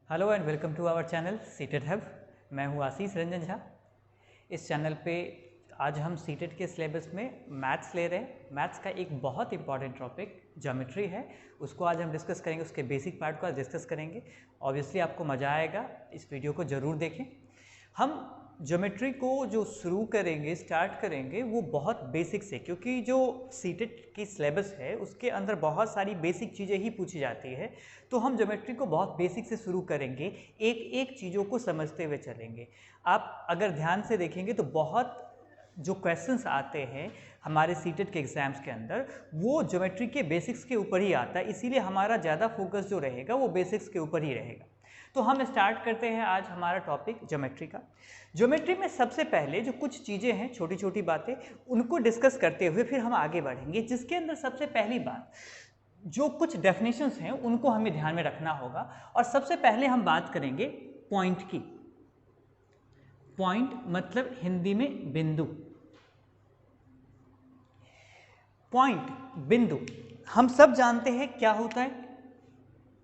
Hello and welcome to our channel seated hub. मैं हूं आशीष रंजन झा। इस चैनल पे आज हम सीटेड के सिलेबस में मैथ्स ले रहे हैं। मैथ्स का एक बहुत इंपॉर्टेंट टॉपिक ज्योमेट्री है, उसको आज हम डिस्कस करेंगे। उसके बेसिक पार्ट को आज डिस्कस करेंगे। ऑब्वियसली आपको मज़ा आएगा, इस वीडियो को ज़रूर देखें। हम ज्योमेट्री को जो शुरू करेंगे, स्टार्ट करेंगे, वो बहुत बेसिक से, क्योंकि जो सीटेड की सिलेबस है उसके अंदर बहुत सारी बेसिक चीज़ें ही पूछी जाती है। तो हम ज्योमेट्री को बहुत बेसिक से शुरू करेंगे, एक एक चीज़ों को समझते हुए चलेंगे। आप अगर ध्यान से देखेंगे तो बहुत जो क्वेश्चंस आते हैं हमारे सीटेड के एग्जाम्स के अंदर, वो ज्योमेट्री के बेसिक्स के ऊपर ही आता है। इसीलिए हमारा ज़्यादा फोकस जो रहेगा वो बेसिक्स के ऊपर ही रहेगा। तो हम स्टार्ट करते हैं आज हमारा टॉपिक ज्योमेट्री का। ज्योमेट्री में सबसे पहले जो कुछ चीज़ें हैं, छोटी छोटी बातें, उनको डिस्कस करते हुए फिर हम आगे बढ़ेंगे। जिसके अंदर सबसे पहली बात, जो कुछ डेफिनेशंस हैं उनको हमें ध्यान में रखना होगा। और सबसे पहले हम बात करेंगे पॉइंट की। पॉइंट मतलब हिंदी में बिंदु। पॉइंट, बिंदु, हम सब जानते हैं क्या होता है।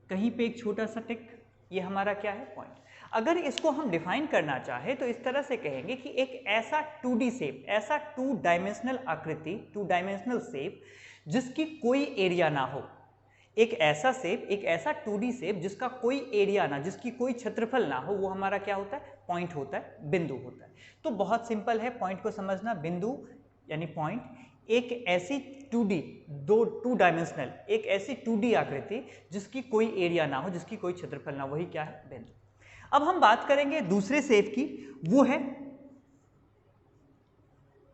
कहीं पे एक छोटा सा टिक, ये हमारा क्या है, पॉइंट। अगर इसको हम डिफाइन करना चाहे तो इस तरह से कहेंगे कि एक ऐसा 2D शेप, ऐसा 2 डायमेंशनल आकृति, 2 डायमेंशनल शेप जिसकी कोई एरिया ना हो। एक ऐसा शेप, एक ऐसा 2D शेप जिसका कोई एरिया ना, जिसकी कोई क्षेत्रफल ना हो, वो हमारा क्या होता है, पॉइंट होता है, बिंदु होता है। तो बहुत सिंपल है पॉइंट को समझना। बिंदु यानी पॉइंट एक ऐसी 2D, 2 डायमेंशनल, एक ऐसी 2D आकृति जिसकी कोई एरिया ना हो, जिसकी कोई क्षेत्रफल ना, वही क्या है, बिंदु। अब हम बात करेंगे दूसरे शेप की, वो है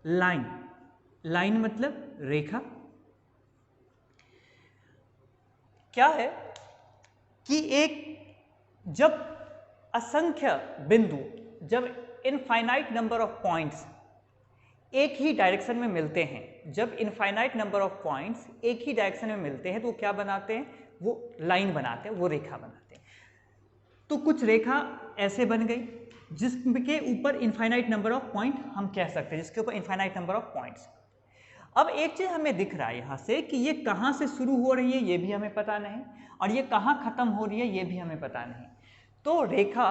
लाइन। लाइन मतलब रेखा। क्या है कि एक जब असंख्य बिंदु, जब इनफाइनाइट नंबर ऑफ पॉइंट्स एक ही डायरेक्शन में मिलते हैं, जब इनफाइनाइट नंबर ऑफ पॉइंट्स एक ही डायरेक्शन में मिलते हैं तो क्या बनाते हैं, वो लाइन बनाते हैं, वो रेखा बनाते हैं। तो कुछ रेखा ऐसे बन गई जिसके ऊपर इनफाइनाइट नंबर ऑफ पॉइंट हम कह सकते हैं, जिसके ऊपर इनफाइनाइट नंबर ऑफ पॉइंट्स। अब एक चीज हमें दिख रहा है यहां से कि ये कहां से शुरू हो रही है ये भी हमें पता नहीं, और ये कहां खत्म हो रही है ये भी हमें पता नहीं। तो रेखा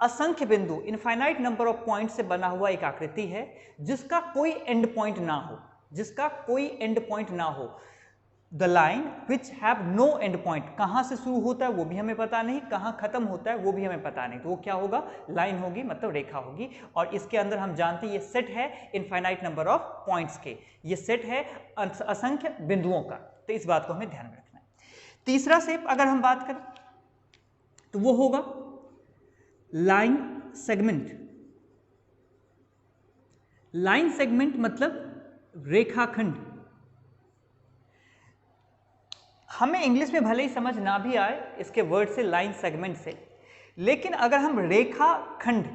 असंख्य बिंदु, इनफाइनाइट नंबर ऑफ पॉइंट से बना हुआ एक आकृति है जिसका कोई एंड पॉइंट ना हो, जिसका कोई एंड पॉइंट ना हो। The line which have no end point, कहां से शुरू होता है वो भी हमें पता नहीं, कहां खत्म होता है वो भी हमें पता नहीं। तो वो क्या होगा, लाइन होगी, मतलब रेखा होगी। और इसके अंदर हम जानते हैं ये सेट है इनफाइनाइट नंबर ऑफ पॉइंट्स के, ये सेट है असंख्य बिंदुओं का। तो इस बात को हमें ध्यान में रखना है। तीसरा शेप अगर हम बात करें तो वो होगा लाइन सेगमेंट। लाइन सेगमेंट मतलब रेखाखंड। हमें इंग्लिश में भले ही समझ ना भी आए इसके वर्ड से, लाइन सेगमेंट से, लेकिन अगर हम रेखा खंड,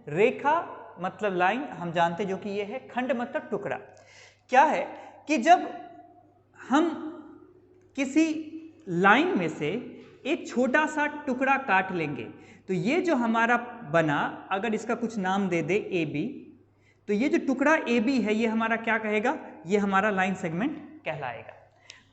रेखा मतलब लाइन हम जानते जो कि ये है, खंड मतलब टुकड़ा। क्या है कि जब हम किसी लाइन में से एक छोटा सा टुकड़ा काट लेंगे तो ये जो हमारा बना, अगर इसका कुछ नाम दे दे ए बी, तो ये जो टुकड़ा ए बी है ये हमारा क्या कहेगा, ये हमारा लाइन सेगमेंट कहलाएगा।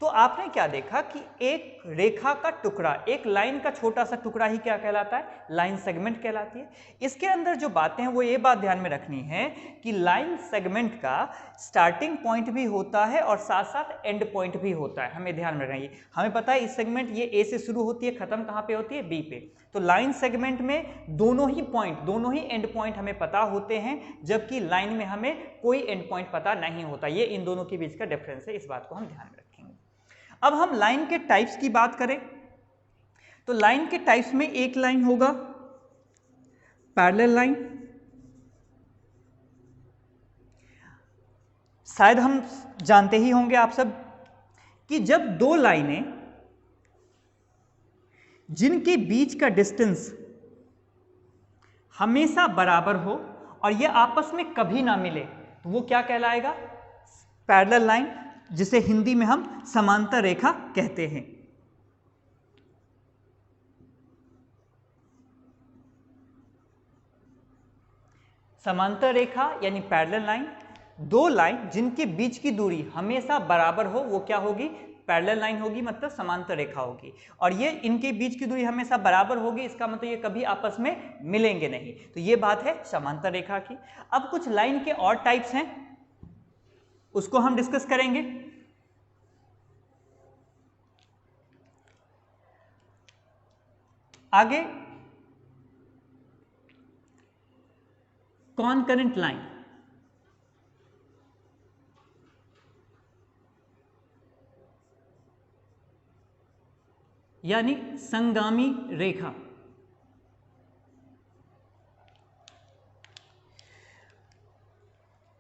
तो आपने क्या देखा कि एक रेखा का टुकड़ा, एक लाइन का छोटा सा टुकड़ा ही क्या कहलाता है, लाइन सेगमेंट कहलाती है। इसके अंदर जो बातें हैं वो ये बात ध्यान में रखनी है कि लाइन सेगमेंट का स्टार्टिंग पॉइंट भी होता है और साथ साथ एंड पॉइंट भी होता है, हमें ध्यान में रखना है। हमें पता है इस सेगमेंट ये ए से शुरू होती है, खत्म कहाँ पे होती है, बी पे। तो लाइन सेगमेंट में दोनों ही पॉइंट, दोनों ही एंड पॉइंट हमें पता होते हैं, जबकि लाइन में हमें कोई एंड पॉइंट पता नहीं होता। ये इन दोनों के बीच का डिफरेंस है, इस बात को हम ध्यान में रखेंगे। अब हम लाइन के टाइप्स की बात करें तो लाइन के टाइप्स में एक लाइन होगा पैरेलल लाइन। शायद हम जानते ही होंगे आप सब कि जब दो लाइनें जिनके बीच का डिस्टेंस हमेशा बराबर हो और ये आपस में कभी ना मिले तो वो क्या कहलाएगा, पैरेलल लाइन, जिसे हिंदी में हम समांतर रेखा कहते हैं। समांतर रेखा यानी पैरेलल लाइन, दो लाइन जिनके बीच की दूरी हमेशा बराबर हो वो क्या होगी, पैरेलल लाइन होगी मतलब समांतर रेखा होगी, और ये इनके बीच की दूरी हमेशा बराबर होगी, इसका मतलब ये कभी आपस में मिलेंगे नहीं। तो ये बात है समांतर रेखा की। अब कुछ लाइन के और टाइप्स हैं, उसको हम डिस्कस करेंगे। आगे कॉनकरेंट लाइन, यानी संगामी रेखा।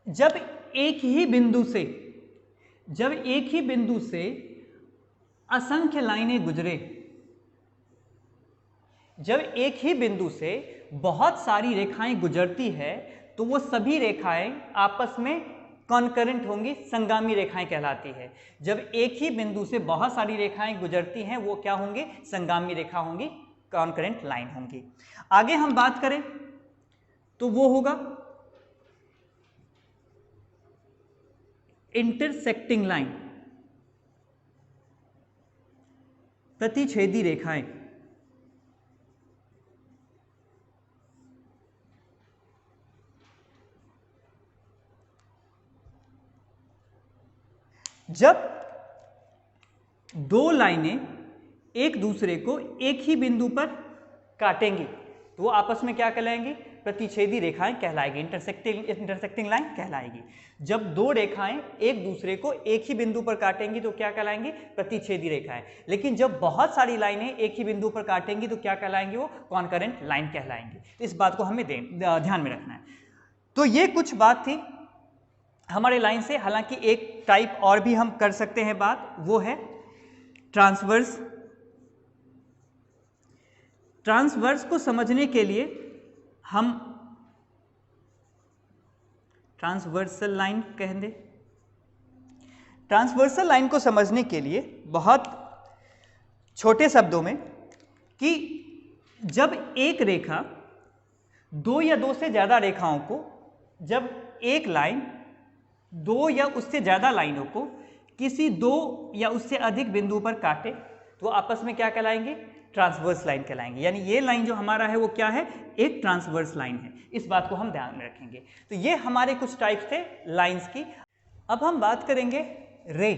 जब एक ही बिंदु से असंख्य लाइनें गुजरे, जब एक ही बिंदु से बहुत सारी रेखाएं गुजरती है तो वो सभी रेखाएं आपस में कॉन्करेंट होंगी, संगामी रेखाएं कहलाती है। जब एक ही बिंदु से बहुत सारी रेखाएं गुजरती हैं वो क्या होंगी, संगामी रेखा होंगी, कॉन्करेंट लाइन होंगी। आगे हम बात करें तो वो होगा इंटरसेक्टिंग लाइन, प्रतिच्छेदी रेखाएं। जब दो लाइनें एक दूसरे को एक ही बिंदु पर काटेंगी तो वो आपस में क्या कहलाएंगी, प्रतिच्छेदी रेखाएं कहलाएगी, इंटरसेक्टिंग लाइन कहलाएगी। जब दो रेखाएं एक दूसरे को एक ही बिंदु पर काटेंगी तो क्या कहलाएंगी, प्रतिच्छेदी रेखाएं। लेकिन जब बहुत सारी लाइनें एक ही बिंदु पर काटेंगी तो क्या कहलाएंगी, वो कॉन्करेंट लाइन कहलाएंगी। तो इस बात को हमें ध्यान में रखना है। तो ये कुछ बात थी हमारे लाइन से। हालांकि एक टाइप और भी हम कर सकते हैं बात, वो है ट्रांसवर्स। ट्रांसवर्स को समझने के लिए हम ट्रांसवर्सल लाइन कह दें। ट्रांसवर्सल लाइन को समझने के लिए बहुत छोटे शब्दों में कि जब एक रेखा दो या दो से ज्यादा रेखाओं को, जब एक लाइन दो या उससे ज्यादा लाइनों को किसी दो या उससे अधिक बिंदु पर काटे तो आपस में क्या कहलाएंगे, ट्रांसवर्स लाइन कहलाएंगे। यानी ये लाइन जो हमारा है वो क्या है, एक ट्रांसवर्स लाइन है। इस बात को हम ध्यान में रखेंगे। तो ये हमारे कुछ टाइप्स थे लाइंस की। अब हम बात करेंगे रे,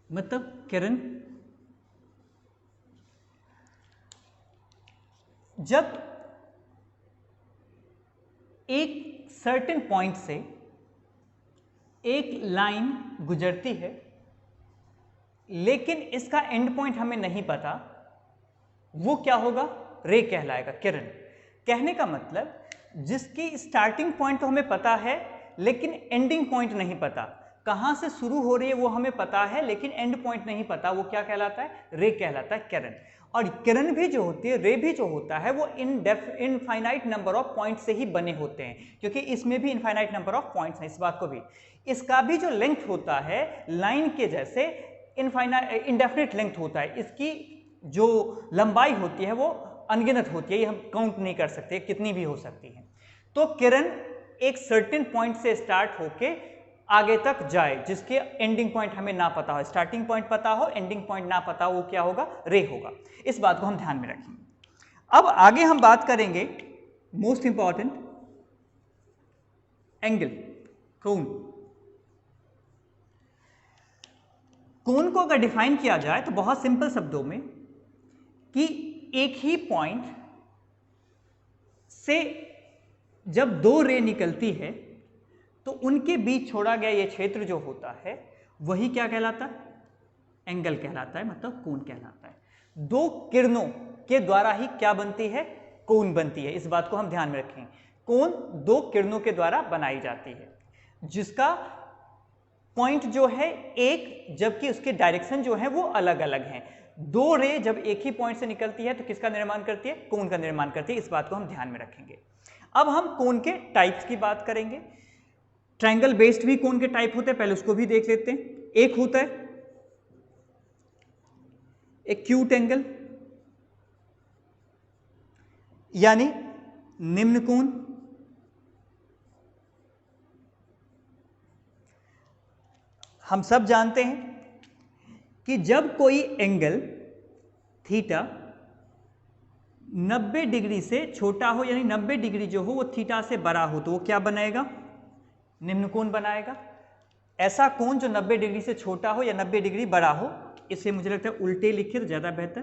मतलब किरण। जब एक सर्टेन पॉइंट से एक लाइन गुजरती है लेकिन इसका एंड पॉइंट हमें नहीं पता, वो क्या होगा, रे कहलाएगा, किरण। कहने का मतलब जिसकी स्टार्टिंग पॉइंट तो हमें पता है लेकिन एंडिंग पॉइंट नहीं पता, कहां से शुरू हो रही है वो हमें पता है लेकिन एंड पॉइंट नहीं पता, वो क्या कहलाता है, रे कहलाता है, किरण। और किरण भी जो होती है, रे भी जो होता है, वो इनफाइनाइट नंबर ऑफ पॉइंट से ही बने होते हैं, क्योंकि इसमें भी इनफाइनाइट नंबर ऑफ पॉइंट्स हैं। इस बात को भी, इसका भी जो लेंथ होता है लाइन के जैसे इंडेफिनिट लेंथ होता है। इसकी जो लंबाई होती है वो अनगिनत होती है, ये हम काउंट नहीं कर सकते कितनी भी हो सकती है। तो किरण एक सर्टेन पॉइंट से स्टार्ट होके आगे तक जाए, जिसके एंडिंग पॉइंट हमें ना पता हो, स्टार्टिंग पॉइंट पता हो एंडिंग पॉइंट ना पता हो, वो क्या होगा, रे होगा। इस बात को हम ध्यान में रखेंगे। अब आगे हम बात करेंगे मोस्ट इंपॉर्टेंट, एंगल, कोण। कोण को अगर डिफाइन किया जाए तो बहुत सिंपल शब्दों में कि एक ही पॉइंट से जब दो रे निकलती है तो उनके बीच छोड़ा गया ये क्षेत्र जो होता है वही क्या कहलाता है, एंगल कहलाता है, मतलब कोण कहलाता है। दो किरणों के द्वारा ही क्या बनती है, कोण बनती है। इस बात को हम ध्यान में रखें। कोण दो किरणों के द्वारा बनाई जाती है, जिसका पॉइंट जो है एक, जबकि उसके डायरेक्शन जो है वो अलग अलग हैं। दो रे जब एक ही पॉइंट से निकलती है तो किसका निर्माण करती है, कोण का निर्माण करती है। इस बात को हम ध्यान में रखेंगे। अब हम कोण के टाइप्स की बात करेंगे। ट्रायंगल बेस्ड भी कोण के टाइप होते हैं, पहले उसको भी देख लेते हैं। एक होता है एक्यूट एंगल, यानी निम्न कोण। हम सब जानते हैं कि जब कोई एंगल थीटा 90 डिग्री से छोटा हो, यानी 90 डिग्री जो हो वो थीटा से बड़ा हो, तो वो क्या बनाएगा? निम्न कोण बनाएगा। ऐसा कोण जो 90 डिग्री से छोटा हो या 90 डिग्री बड़ा हो, इसे मुझे लगता है उल्टे लिखे तो ज़्यादा बेहतर,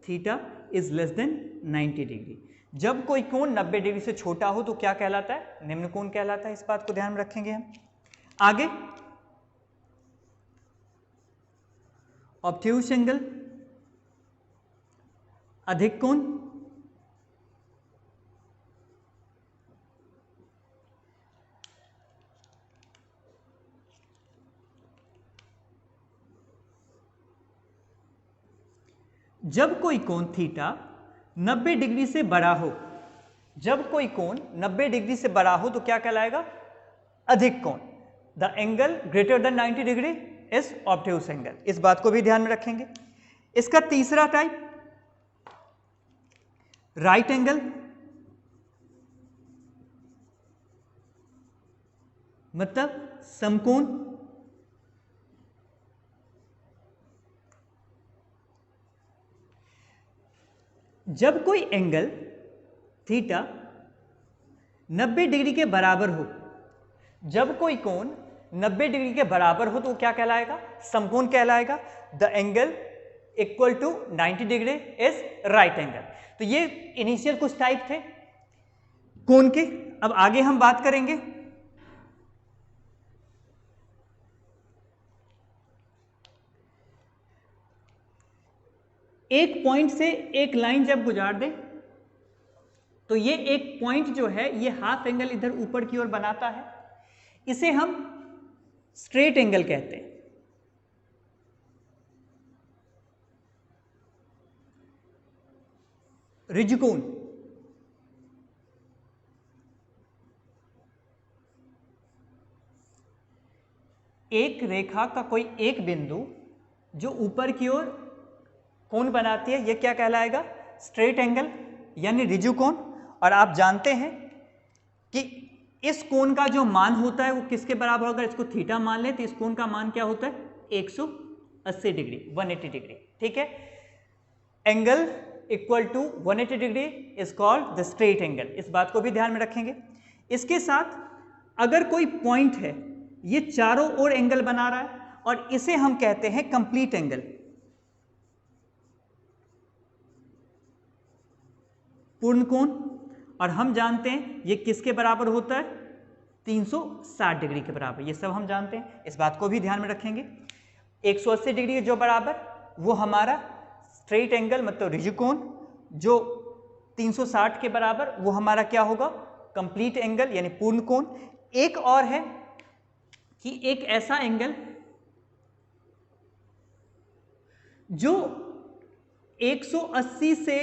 theta is less than 90 degree. जब कोई कोण 90 डिग्री से छोटा हो तो क्या कहलाता है? निम्न कोण कहलाता है। इस बात को ध्यान में रखेंगे हम। आगे ऑब्ट्यूस एंगल, अधिक कोण, जब कोई कोण थीटा 90 डिग्री से बड़ा हो, जब कोई कोण 90 डिग्री से बड़ा हो तो क्या कहलाएगा? अधिक कोण। The angle greater than 90 degree is obtuse angle. इस बात को भी ध्यान में रखेंगे। इसका तीसरा टाइप राइट एंगल, मतलब समकोण। जब कोई एंगल थीटा 90 डिग्री के बराबर हो, जब कोई कोण 90 डिग्री के बराबर हो तो क्या कहलाएगा? समकोण कहलाएगा। The angle equal to 90 degree is right angle. तो ये इनिशियल कुछ टाइप थे कोण के। अब आगे हम बात करेंगे एक पॉइंट से एक लाइन जब गुजार दे तो ये एक पॉइंट जो है ये हाफ एंगल इधर ऊपर की ओर बनाता है, इसे हम स्ट्रेट एंगल कहते हैं। ऋजुकोण, एक रेखा का कोई एक बिंदु जो ऊपर की ओर कोण बनाती है, यह क्या कहलाएगा? स्ट्रेट एंगल यानी ऋजुकोण। और आप जानते हैं कि इस कोण का जो मान होता है वो किसके बराबर होगा? इसको थीटा मान ले तो इस कोण का मान क्या होता है? 180 डिग्री, 180 डिग्री। ठीक है, angle equal to 180 degree is called the straight angle. इस बात को भी ध्यान में रखेंगे। इसके साथ अगर कोई पॉइंट है ये चारों ओर एंगल बना रहा है और इसे हम कहते हैं कंप्लीट एंगल, पूर्ण कोण। और हम जानते हैं ये किसके बराबर होता है? 360 डिग्री के बराबर। ये सब हम जानते हैं, इस बात को भी ध्यान में रखेंगे। 180 डिग्री जो बराबर वो हमारा स्ट्रेट एंगल मतलब ऋजुकोण, जो 360 के बराबर वो हमारा क्या होगा? कंप्लीट एंगल यानी पूर्ण कोण। एक और है कि एक ऐसा एंगल जो 180 से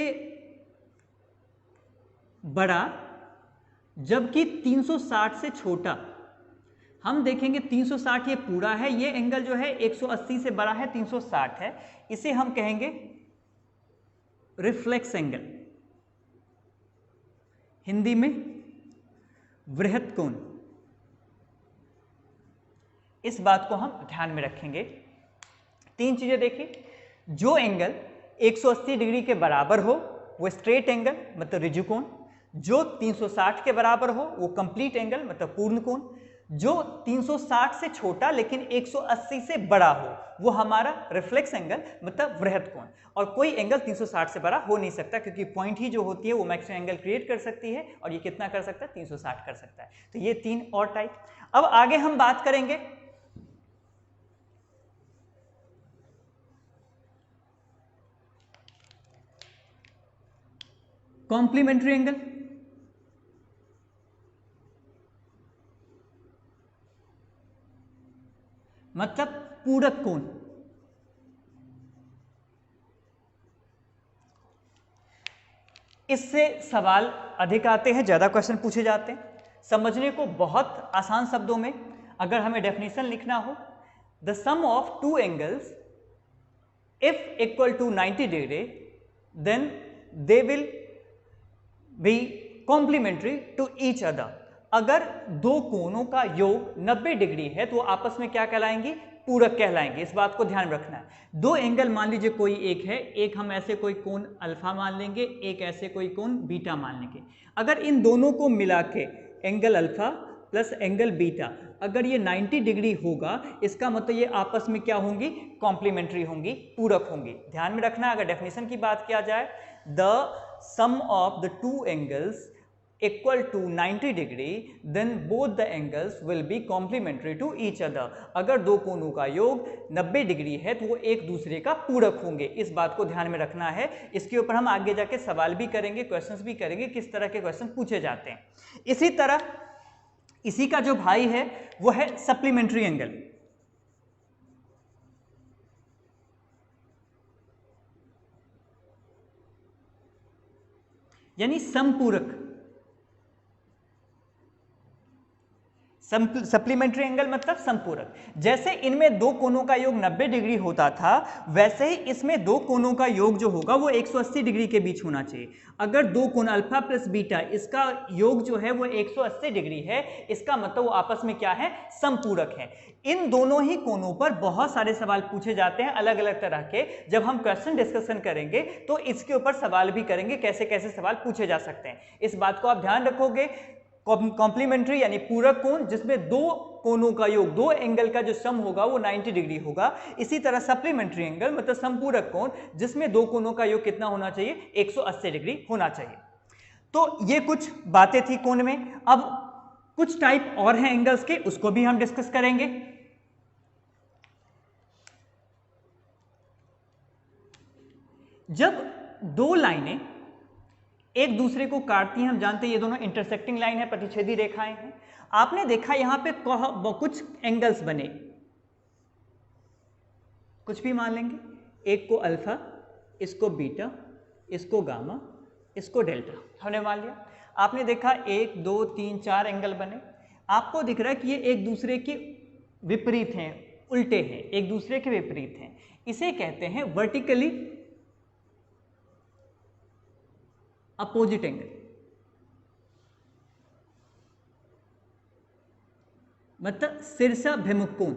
बड़ा जबकि 360 से छोटा। हम देखेंगे 360 ये पूरा है, ये एंगल जो है 180 से बड़ा है, 360 है, इसे हम कहेंगे रिफ्लेक्स एंगल, हिंदी में वृहत कोण। इस बात को हम ध्यान में रखेंगे। तीन चीजें देखिए, जो एंगल 180 डिग्री के बराबर हो वो स्ट्रेट एंगल मतलब ऋजुकोण, जो 360 के बराबर हो वो कंप्लीट एंगल मतलब पूर्ण कोण, जो 360 से छोटा लेकिन 180 से बड़ा हो वो हमारा रिफ्लेक्स एंगल मतलब वृहत कोण। और कोई एंगल 360 से बड़ा हो नहीं सकता क्योंकि पॉइंट ही जो होती है वो मैक्सिमम एंगल क्रिएट कर सकती है, और ये कितना कर सकता है? 360 कर सकता है। तो ये तीन और टाइप। अब आगे हम बात करेंगे कॉम्प्लीमेंट्री एंगल। मतलब पूरक कोण। इससे सवाल अधिक आते हैं, ज्यादा क्वेश्चन पूछे जाते हैं। समझने को बहुत आसान शब्दों में अगर हमें डेफिनेशन लिखना हो, the sum of two angles if equal to 90 degree then they will be complementary to each other. अगर दो कोणों का योग 90 डिग्री है तो वो आपस में क्या कहलाएंगी? पूरक कहलाएंगे। इस बात को ध्यान रखना है। दो एंगल मान लीजिए कोई एक है, एक हम ऐसे कोई कोण अल्फा मान लेंगे, एक ऐसे कोई कोण बीटा मान लेंगे। अगर इन दोनों को मिला के angle alpha plus angle beta अगर ये 90 डिग्री होगा, इसका मतलब ये आपस में क्या होंगी, कॉम्प्लीमेंट्री होंगी, पूरक होंगी। ध्यान में रखना, अगर डेफिनेशन की बात किया जाए, the sum of the two angles equal to 90 degree, then both the angles will be complementary to each other। अगर दो कोणों का योग 90 डिग्री है तो वो एक दूसरे का पूरक होंगे। इस बात को ध्यान में रखना है। इसके ऊपर हम आगे जाके सवाल भी करेंगे, क्वेश्चंस भी करेंगे, किस तरह के क्वेश्चन पूछे जाते हैं। इसी तरह इसी का जो भाई है वो है सप्लीमेंट्री एंगल। यानी समपूरक। सप्लीमेंट्री एंगल मतलब समपूरक। जैसे इनमें दो कोणों का योग 90 डिग्री होता था, वैसे ही इसमें दो कोणों का योग जो होगा वो 180 डिग्री के बीच होना चाहिए। अगर दो कोण अल्फा प्लस बीटा, इसका योग जो है वो 180 डिग्री है, इसका मतलब वो आपस में क्या है, समपूरक है। इन दोनों ही कोणों पर बहुत सारे सवाल पूछे जाते हैं अलग अलग तरह के। जब हम क्वेश्चन डिस्कशन करेंगे तो इसके ऊपर सवाल भी करेंगे, कैसे कैसे सवाल पूछे जा सकते हैं। इस बात को आप ध्यान रखोगे। कॉम्प्लीमेंट्री यानी पूरक कोण, जिसमें दो कोणों का योग, दो एंगल का जो सम होगा वो 90 डिग्री होगा। इसी तरह सप्लीमेंट्री एंगल मतलब समपूरक कोण, जिसमें दो कोणों का योग कितना होना चाहिए, 180 डिग्री होना चाहिए। तो ये कुछ बातें थी कोण में। अब कुछ टाइप और हैं एंगल्स के, उसको भी हम डिस्कस करेंगे। जब दो लाइनें एक दूसरे को काटती हैं, हम जानते हैं ये दोनों इंटरसेक्टिंग लाइन है, प्रतिच्छेदी रेखाएं हैं। आपने देखा यहां पे कुछ एंगल्स बने, कुछ भी मान लेंगे, एक को अल्फा, इसको बीटा, इसको गामा, इसको डेल्टा, हमने मान लिया। आपने देखा 1 2 3 4 एंगल बने। आपको दिख रहा है कि ये एक दूसरे के विपरीत हैं, उल्टे हैं, एक दूसरे के विपरीत हैं। इसे कहते हैं वर्टिकली अपोजिट एंगल, मतलब शीर्षाभिमुख कोण।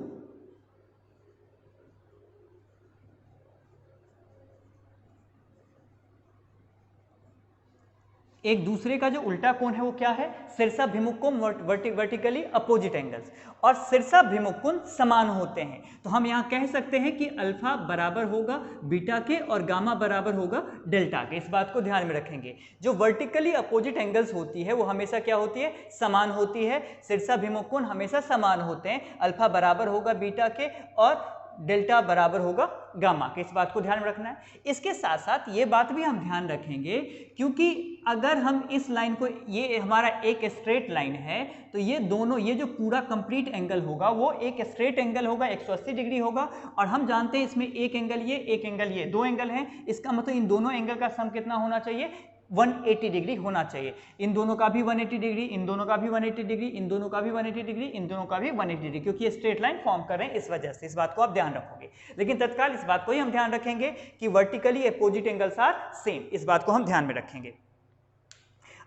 एक दूसरे का जो उल्टा कोण है वो क्या है, शीर्षाभिमुख कोण, वर्टिकली अपोजिट एंगल्स। और शीर्षाभिमुख कोण समान होते हैं। तो हम यहां कह सकते हैं कि अल्फा बराबर होगा बीटा के और गामा बराबर होगा डेल्टा के। इस बात को ध्यान में रखेंगे। जो वर्टिकली अपोजिट एंगल्स होती है वो हमेशा क्या होती है, समान होती है। शीर्षाभिमुख कोण हमेशा समान होते हैं। अल्फा बराबर होगा बीटा के और डेल्टा बराबर होगा गामा के। इस बात को ध्यान में रखना है। इसके साथ साथ ये बात भी हम ध्यान रखेंगे, क्योंकि अगर हम इस लाइन को, ये हमारा एक स्ट्रेट लाइन है, तो ये दोनों, ये जो पूरा कंप्लीट एंगल होगा वो एक स्ट्रेट एंगल होगा, 180 डिग्री होगा। और हम जानते हैं इसमें एक एंगल ये, एक एंगल ये, दो एंगल हैं। इसका मतलब इन दोनों एंगल का सम कितना होना चाहिए, 180 डिग्री होना चाहिए। इन दोनों का भी 180 डिग्री, इन दोनों का भी 180 डिग्री, इन दोनों का भी 180 डिग्री, इन दोनों का भी 180 डिग्री, क्योंकि ये स्ट्रेट लाइन फॉर्म कर रहे हैं, इस वजह से। इस बात को आप ध्यान रखोगे। लेकिन तत्काल इस बात को ही हम ध्यान रखेंगे कि vertically opposite angles are same. इस बात को हम ध्यान में रखेंगे।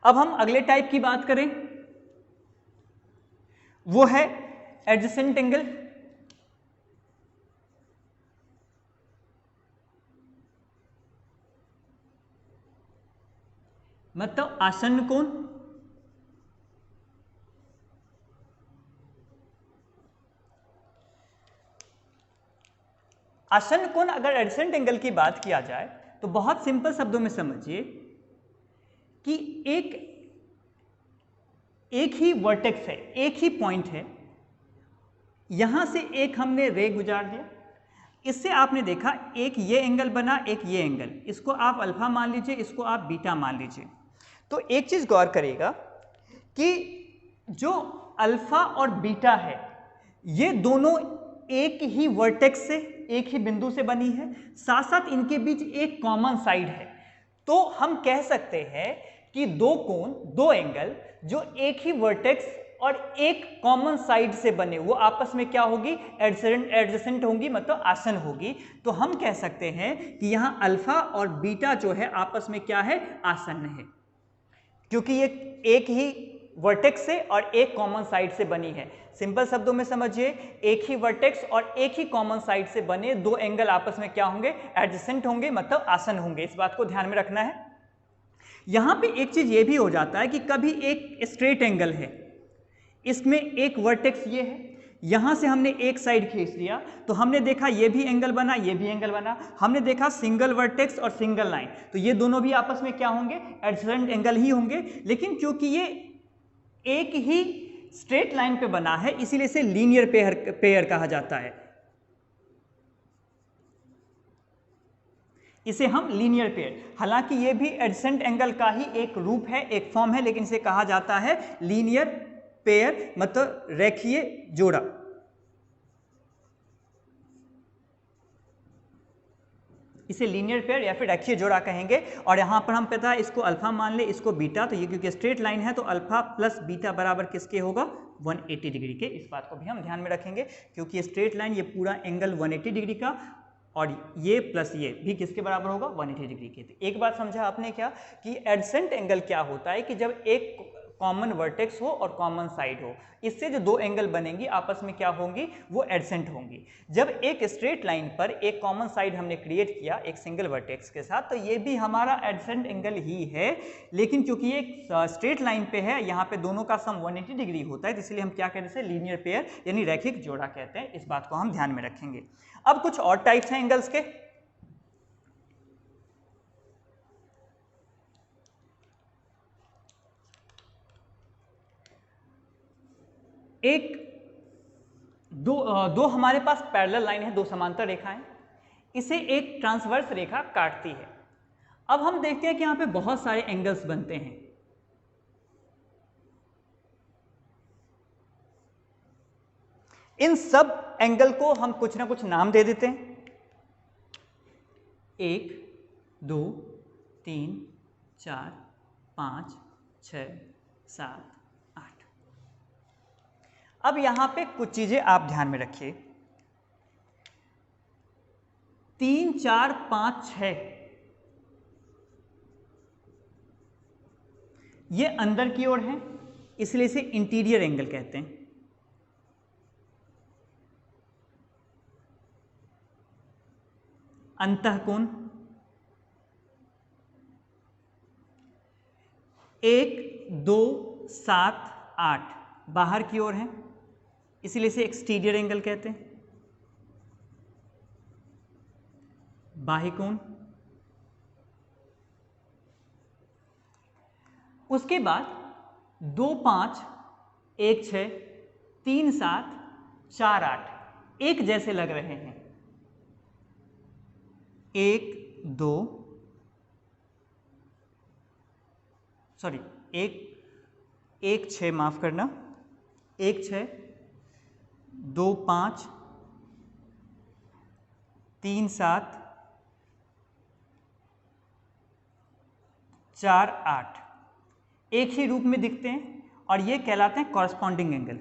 अब हम अगले टाइप की बात करें, वो है एडजेसेंट एंगल। मतलब आसन्न कोण। आसन्न कोण, अगर एडजेसेंट एंगल की बात किया जाए तो बहुत सिंपल शब्दों में समझिए कि एक ही वर्टेक्स है, एक ही पॉइंट है, यहां से एक हमने रे गुजार दिया, इससे आपने देखा एक ये एंगल बना, एक ये एंगल, इसको आप अल्फा मान लीजिए, इसको आप बीटा मान लीजिए। तो एक चीज गौर करिएगा कि जो अल्फा और बीटा है ये दोनों एक ही वर्टेक्स से, एक ही बिंदु से बनी है, साथ साथ इनके बीच एक कॉमन साइड है। तो हम कह सकते हैं कि दो कोण, दो एंगल जो एक ही वर्टेक्स और एक कॉमन साइड से बने, वो आपस में क्या होगी, एडजेसेंट होंगी, मतलब आसन्न होगी। तो हम कह सकते हैं कि यहां अल्फा और बीटा जो है आपस में क्या है, आसन्न है, क्योंकि ये एक ही वर्टेक्स से और एक कॉमन साइड से बनी है। सिंपल शब्दों में समझिए, एक ही वर्टेक्स और एक ही कॉमन साइड से बने दो एंगल आपस में क्या होंगे, एडजेसेंट होंगे, मतलब आसन होंगे। इस बात को ध्यान में रखना है। यहां पे एक चीज ये भी हो जाता है कि कभी एक स्ट्रेट एंगल है, इसमें एक वर्टेक्स ये है, यहां से हमने एक साइड खींच लिया तो हमने देखा ये भी एंगल बना, ये भी एंगल बना, हमने देखा सिंगल वर्टेक्स और सिंगल लाइन, तो ये दोनों भी आपस में क्या होंगे, एडजेसेंट एंगल ही होंगे। लेकिन क्योंकि ये एक ही स्ट्रेट लाइन पे बना है इसीलिए इसे लीनियर पेयर कहा जाता है। इसे हम लीनियर पेयर, हालांकि ये भी एडजेसेंट एंगल का ही एक रूप है, एक फॉर्म है, लेकिन इसे कहा जाता है लीनियर पेयर, मतलब रेखीय जोड़ा। इसे लीनियर पेयर या फिर रेखीय जोड़ा कहेंगे। और यहां पर हम पता है इसको अल्फा मान ले, इसको बीटा, तो ये क्योंकि स्ट्रेट लाइन है तो अल्फा प्लस बीटा बराबर किसके होगा, 180 डिग्री के। इस बात को भी हम ध्यान में रखेंगे क्योंकि ये स्ट्रेट लाइन, ये पूरा एंगल 180 डिग्री का, और ये प्लस ये भी किसके बराबर होगा, 180 डिग्री के। तो एक बात समझा आपने क्या कि एडजेसेंट एंगल क्या होता है कि जब एक कॉमन वर्टेक्स हो और कॉमन साइड हो, इससे जो दो एंगल बनेंगी आपस में क्या होंगी, वो एडजेसेंट होंगी। जब एक स्ट्रेट लाइन पर एक कॉमन साइड हमने क्रिएट किया एक सिंगल वर्टेक्स के साथ, तो ये भी हमारा एडजेसेंट एंगल ही है, लेकिन क्योंकि ये स्ट्रेट लाइन पे है, यहाँ पे दोनों का सम 180 डिग्री होता है, तो इसलिए हम क्या कहते हैं, लीनियर पेयर यानी रैखिक जोड़ा कहते हैं। इस बात को हम ध्यान में रखेंगे। अब कुछ और टाइप्स हैं एंगल्स के। एक दो हमारे पास पैरेलल लाइन है, दो समांतर रेखाएं, इसे एक ट्रांसवर्स रेखा काटती है। अब हम देखते हैं कि यहां पे बहुत सारे एंगल्स बनते हैं। इन सब एंगल को हम कुछ ना कुछ नाम दे देते हैं, 1 2 3 4 5 6 7 8। अब यहां पे कुछ चीजें आप ध्यान में रखिए, 3 4 5 6 ये अंदर की ओर है, इसलिए इसे इंटीरियर एंगल कहते हैं। अंतःकोण 1 2 7 8 बाहर की ओर है, इसलिए इसे एक्सटीरियर एंगल कहते हैं। बाह्यकोण, उसके बाद 2 5 1 6 3 7 4 8 एक जैसे लग रहे हैं, 1 2 सॉरी 1 6 माफ करना, 1 6 2 5 3 7 4 8 एक ही रूप में दिखते हैं और ये कहलाते हैं कॉरस्पॉन्डिंग एंगल।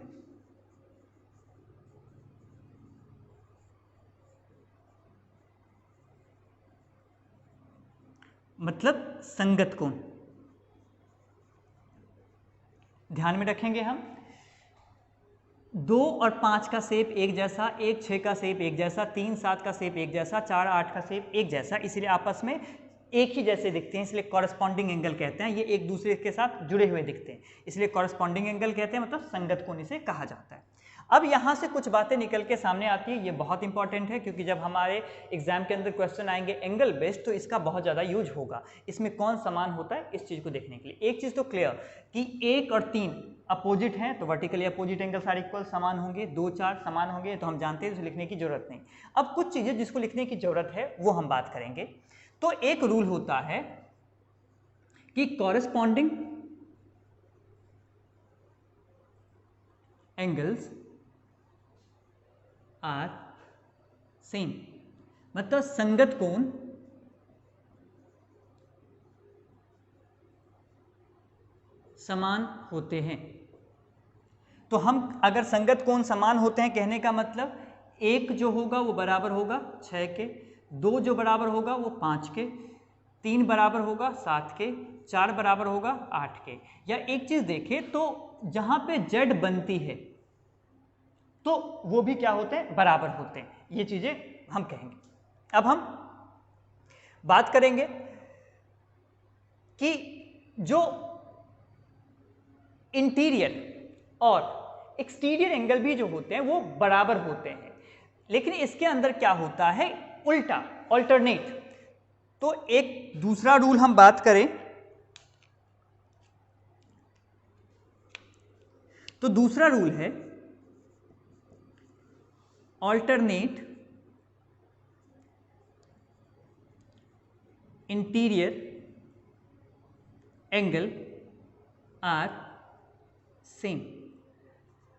मतलब संगत कोण। ध्यान में रखेंगे हम, 2 और 5 का शेप एक जैसा, 1 6 का शेप एक जैसा, 3 7 का शेप एक जैसा, 4 8 का शेप एक जैसा, इसलिए आपस में एक ही जैसे दिखते हैं, इसलिए कॉरस्पॉन्डिंग एंगल कहते हैं। ये एक दूसरे के साथ जुड़े हुए दिखते हैं, इसलिए कॉरस्पॉन्डिंग एंगल कहते हैं, मतलब संगत कोण इसे कहा जाता है। अब यहाँ से कुछ बातें निकल के सामने आती है, ये बहुत इंपॉर्टेंट है क्योंकि जब हमारे एग्जाम के अंदर क्वेश्चन आएंगे एंगल बेस्ड तो इसका बहुत ज़्यादा यूज होगा। इसमें कौन समान होता है इस चीज़ को देखने के लिए एक चीज़ तो क्लियर कि 1 और 3 अपोजिट हैं तो वर्टिकली अपोजिट एंगल सारे इक्वल समान होंगे, 2 4 समान होंगे, तो हम जानते हैं, तो लिखने की जरूरत नहीं। अब कुछ चीज़ें जिसको लिखने की जरूरत है वो हम बात करेंगे। तो एक रूल होता है कि कॉरेस्पॉन्डिंग एंगल्स आर सेम, मतलब संगत कोण समान होते हैं। तो हम अगर संगत कोण समान होते हैं कहने का मतलब 1 जो होगा वो बराबर होगा 6 के, 2 जो बराबर होगा वो 5 के, 3 बराबर होगा 7 के, 4 बराबर होगा 8 के। या एक चीज देखें तो जहां पे z बनती है तो वो भी क्या होते हैं, बराबर होते हैं। ये चीजें हम कहेंगे। अब हम बात करेंगे कि जो इंटीरियर और एक्सटीरियर एंगल भी जो होते हैं वो बराबर होते हैं, लेकिन इसके अंदर क्या होता है, उल्टा, ऑल्टरनेट। तो एक दूसरा रूल हम बात करें तो दूसरा रूल है alternate interior angle are same,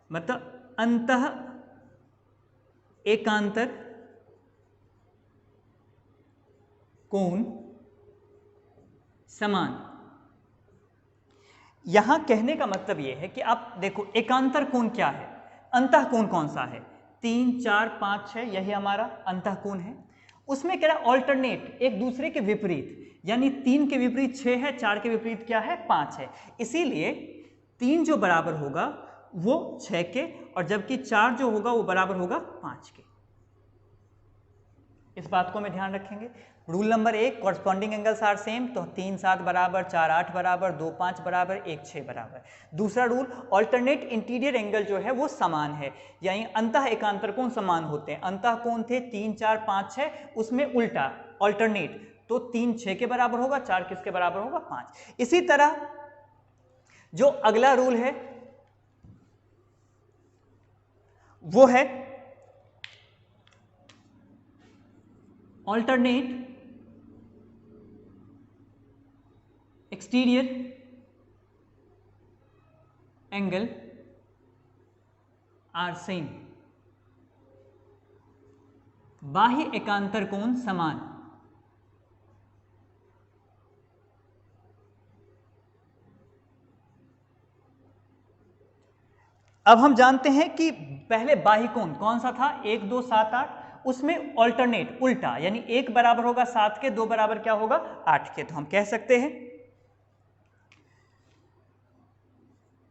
मतलब अंतः एकांतर कोण समान। यहां कहने का मतलब यह है कि आप देखो एकांतर कोण क्या है, अंतः कोण कौन सा है, 3, 4, 5, 6, यही हमारा अंतः कोण है। उसमें क्या है, ऑल्टरनेट, एक दूसरे के विपरीत, यानी 3 के विपरीत 6 है, 4 के विपरीत क्या है, 5 है। इसीलिए 3 जो बराबर होगा वो 6 के, और जबकि 4 जो होगा वो बराबर होगा 5 के। इस बात को हमें ध्यान रखेंगे। Rule number 1, corresponding angles are same, तो 3, 7 बराबर, 4, 8 बराबर, 2, 5 बराबर, 1, 6 बराबर। दूसरा रूल, ऑल्टरनेट इंटीरियर एंगल जो है वो समान है, यानी अंतः एकांतर कोण समान होते हैं। अंतः कोण थे 3, 4, 5, 6, उसमें उल्टा ऑल्टरनेट, तो 3 6 के बराबर होगा, 4 किसके बराबर होगा, 5। इसी तरह जो अगला रूल है वो है alternate exterior angle are same, बाह्य एकांतर कोण समान। अब हम जानते हैं कि पहले बाह्य कोण कौन सा था, 1, 2, 7, 8, उसमें ऑल्टरनेट उल्टा, यानी 1 बराबर होगा 7 के, 2 बराबर क्या होगा 8 के। तो हम कह सकते हैं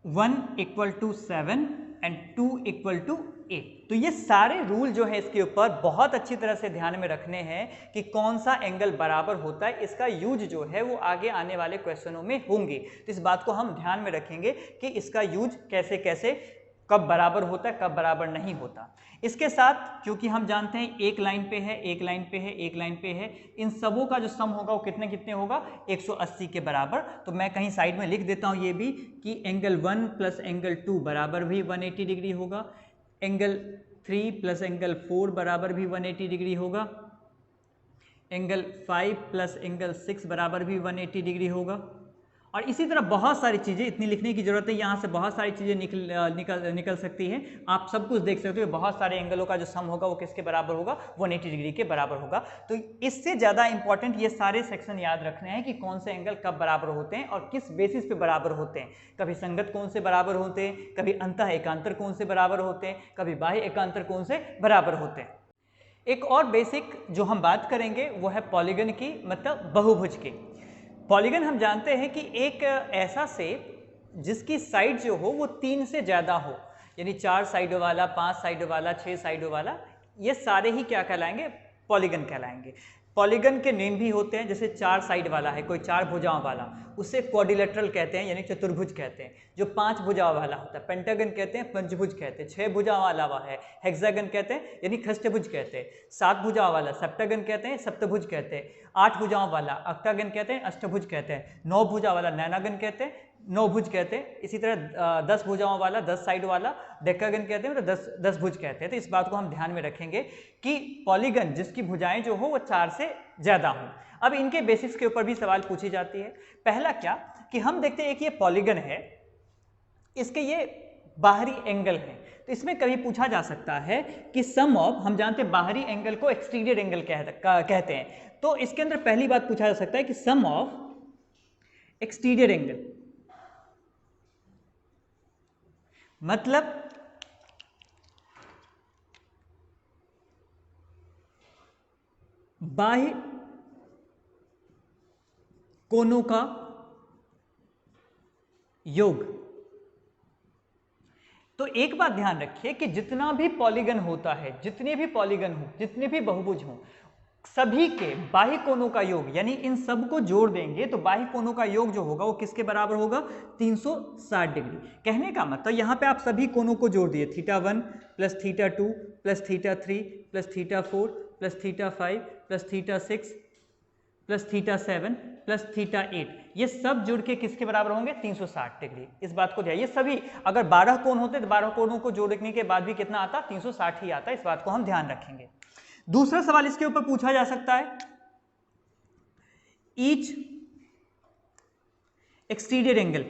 1 = 7 एंड 2 = 8। तो ये सारे रूल जो है इसके ऊपर बहुत अच्छी तरह से ध्यान में रखने हैं कि कौन सा एंगल बराबर होता है। इसका यूज जो है वो आगे आने वाले क्वेश्चनों में होंगे, तो इस बात को हम ध्यान में रखेंगे कि इसका यूज कैसे कैसे, कब बराबर होता है, कब बराबर नहीं होता। इसके साथ क्योंकि हम जानते हैं एक लाइन पे है, एक लाइन पे है, एक लाइन पे है, इन सबों का जो सम होगा वो कितने कितने होगा, 180 के बराबर। तो मैं कहीं साइड में लिख देता हूं ये भी कि एंगल 1 प्लस एंगल 2 बराबर भी 180 डिग्री होगा, एंगल 3 प्लस एंगल 4 बराबर भी 180 डिग्री होगा, एंगल 5 प्लस एंगल 6 बराबर भी 180 डिग्री होगा। और इसी तरह बहुत सारी चीज़ें, इतनी लिखने की जरूरत है, यहाँ से बहुत सारी चीज़ें निकल सकती हैं। आप सब कुछ देख सकते हो, बहुत सारे एंगलों का जो सम होगा वो किसके बराबर होगा, 180 डिग्री के बराबर होगा। तो इससे ज़्यादा इंपॉर्टेंट ये सारे सेक्शन याद रखने हैं कि कौन से एंगल कब बराबर होते हैं और किस बेसिस पे बराबर होते हैं। कभी संगत कोण से बराबर होते हैं, कभी अंतः एकांतर कोण से बराबर होते हैं, कभी बाह्य एकांतर कोण से बराबर होते हैं। एक और बेसिक जो हम बात करेंगे वो है पॉलीगन की, मतलब बहुभुज की। पॉलीगन हम जानते हैं कि एक ऐसा शेप जिसकी साइड जो हो वो 3 से ज़्यादा हो, यानी 4 साइडों वाला, 5 साइडों वाला, 6 साइडों वाला, ये सारे ही क्या कहलाएंगे, पॉलीगन कहलाएंगे। पॉलीगन के नेम भी होते हैं, जैसे 4 साइड वाला है कोई, 4 भुजाओं वाला, उसे क्वाड्रिलेटरल कहते हैं, यानी चतुर्भुज कहते हैं। जो 5 भुजाओं वाला होता है पेंटागन कहते हैं, पंचभुज कहते हैं। 6 भुजाओं वाला है हेक्सागन कहते हैं, यानी खष्टभुज कहते हैं। 7 भुजाओं वाला सेप्टागन कहते हैं, सप्तभुज कहते हैं। 8 भुजाओं वाला ऑक्टागन कहते हैं, अष्टभुज कहते हैं। 9 भुजा वाला नैनागन कहते हैं, नौभुज कहते हैं। इसी तरह 10 भुजाओं वाला, 10 साइड वाला डेकागन कहते हैं, तो 10 भुज कहते हैं। तो इस बात को हम ध्यान में रखेंगे कि पॉलीगन जिसकी भुजाएं जो हो वो 4 से ज़्यादा हो। अब इनके बेसिस के ऊपर भी सवाल पूछी जाती है। पहला क्या कि हम देखते हैं कि ये पॉलीगन है, इसके ये बाहरी एंगल है, तो इसमें कभी पूछा जा सकता है कि सम ऑफ, हम जानते हैं बाहरी एंगल को एक्सटीरियर एंगल कहते हैं, तो इसके अंदर पहली बात पूछा जा सकता है कि सम ऑफ एक्सटीरियर एंगल, मतलब बाह्य कोनों का योग। तो एक बात ध्यान रखिए कि जितना भी पॉलीगन होता है, जितने भी पॉलीगन हो, जितने भी बहुभुज हों, सभी के बाह्य कोणों का योग, यानी इन सब को जोड़ देंगे तो बाह्य कोणों का योग जो होगा वो किसके बराबर होगा? 360 डिग्री। कहने का मतलब यहां पे आप सभी कोणों को जोड़ दिए, θ1 plus θ2 plus θ3 plus θ4 plus θ5 plus θ6 plus θ7 plus θ8, ये सब जुड़ के किसके बराबर होंगे? 360 डिग्री। इस बात को ध्यान, ये सभी अगर 12 कोण होते तो 12 कोणों को जोड़ने के बाद भी कितना आता? 360 ही आता। इस बात को हम ध्यान रखेंगे। दूसरा सवाल इसके ऊपर पूछा जा सकता है, ईच एक्सटीरियर एंगल,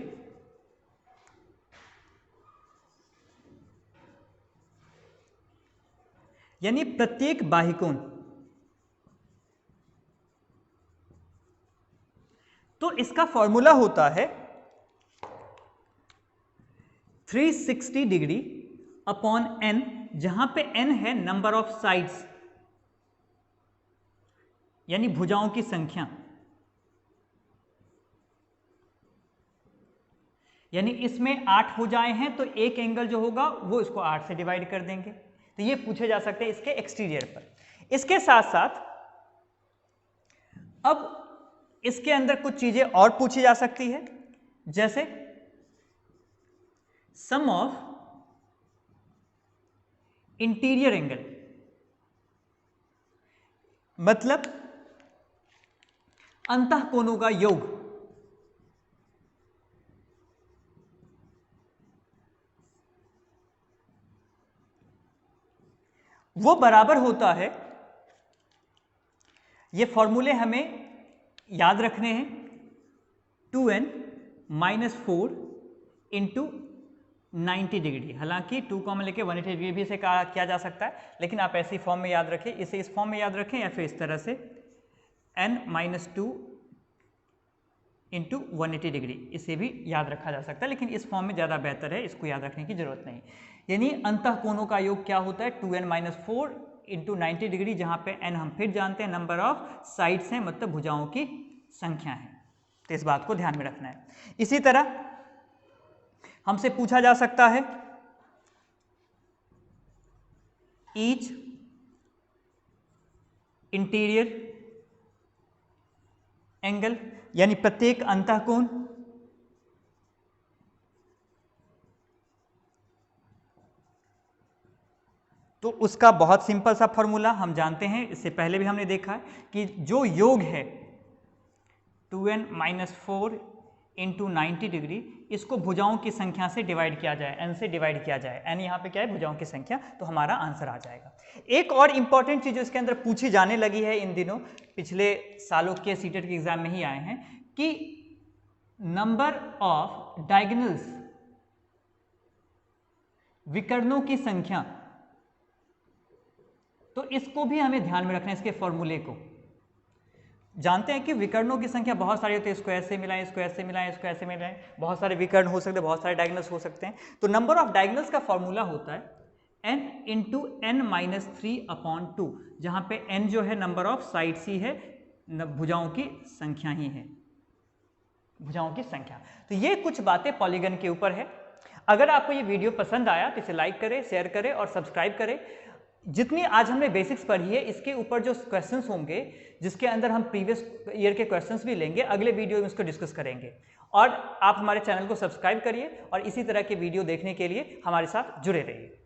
यानी प्रत्येक बाह्य कोण, तो इसका फॉर्मूला होता है 360 डिग्री अपॉन n, जहां पे n है नंबर ऑफ साइड्स, यानी भुजाओं की संख्या, यानी इसमें 8 भुजाएं हैं तो एक एंगल जो होगा वो इसको 8 से डिवाइड कर देंगे। तो ये पूछे जा सकते हैं इसके एक्सटीरियर पर। इसके साथ साथ अब इसके अंदर कुछ चीजें और पूछी जा सकती है, जैसे सम ऑफ इंटीरियर एंगल, मतलब अंतः कोणों का योग। वो बराबर होता है, ये फॉर्मूले हमें याद रखने हैं, 2n माइनस 4 इंटू 90 डिग्री। हालांकि 2 कॉमन लेके 180 डिग्री भी इसे किया जा सकता है, लेकिन आप ऐसे फॉर्म में याद रखें, इसे इस फॉर्म में याद रखें या फिर इस तरह से n माइनस 2 इंटू 180 डिग्री, इसे भी याद रखा जा सकता है, लेकिन इस फॉर्म में ज़्यादा बेहतर है, इसको याद रखने की जरूरत नहीं। यानी अंतः कोणों का योग क्या होता है? 2n माइनस 4 इंटू 90 डिग्री, जहां पे n हम फिर जानते हैं नंबर ऑफ साइड्स हैं, मतलब भुजाओं की संख्या है। तो इस बात को ध्यान में रखना है। इसी तरह हमसे पूछा जा सकता है, ईच इंटीरियर एंगल, यानी प्रत्येक अंतः कोण, तो उसका बहुत सिंपल सा फॉर्मूला हम जानते हैं, इससे पहले भी हमने देखा है कि जो योग है 2n माइनस 4 इंटू 90 डिग्री, इसको भुजाओं की संख्या से डिवाइड किया जाए, n से डिवाइड किया जाए, n यहाँ पे क्या है? भुजाओं की संख्या, तो हमारा आंसर आ जाएगा। एक और इंपॉर्टेंट चीज इसके अंदर पूछी जाने लगी है इन दिनों, पिछले सालों के सीटेट के एग्जाम में ही आए हैं, कि नंबर ऑफ डायगोनल्स, विकर्णों की संख्या, तो इसको भी हमें ध्यान में रखना है। इसके फॉर्मूले को जानते हैं कि विकर्णों की संख्या बहुत सारी होती है, इसको ऐसे मिलाएं, इसको ऐसे मिलाएं, इसको ऐसे मिलाएं, बहुत सारे विकर्ण हो सकते हैं, बहुत सारे डायगोनल्स हो सकते हैं। तो नंबर ऑफ डायगोनल्स का फॉर्मूला होता है n into n minus 3 upon 2, जहां पे n जो है नंबर ऑफ साइड्स ही है, भुजाओं की संख्या ही है, भुजाओं की संख्या। तो ये कुछ बातें पॉलीगन के ऊपर है। अगर आपको ये वीडियो पसंद आया तो इसे लाइक करें, शेयर करें और सब्सक्राइब करें। जितनी आज हमने बेसिक्स पढ़ी है, इसके ऊपर जो क्वेश्चंस होंगे, जिसके अंदर हम प्रीवियस ईयर के क्वेश्चंस भी लेंगे, अगले वीडियो में इसको डिस्कस करेंगे। और आप हमारे चैनल को सब्सक्राइब करिए और इसी तरह के वीडियो देखने के लिए हमारे साथ जुड़े रहिए।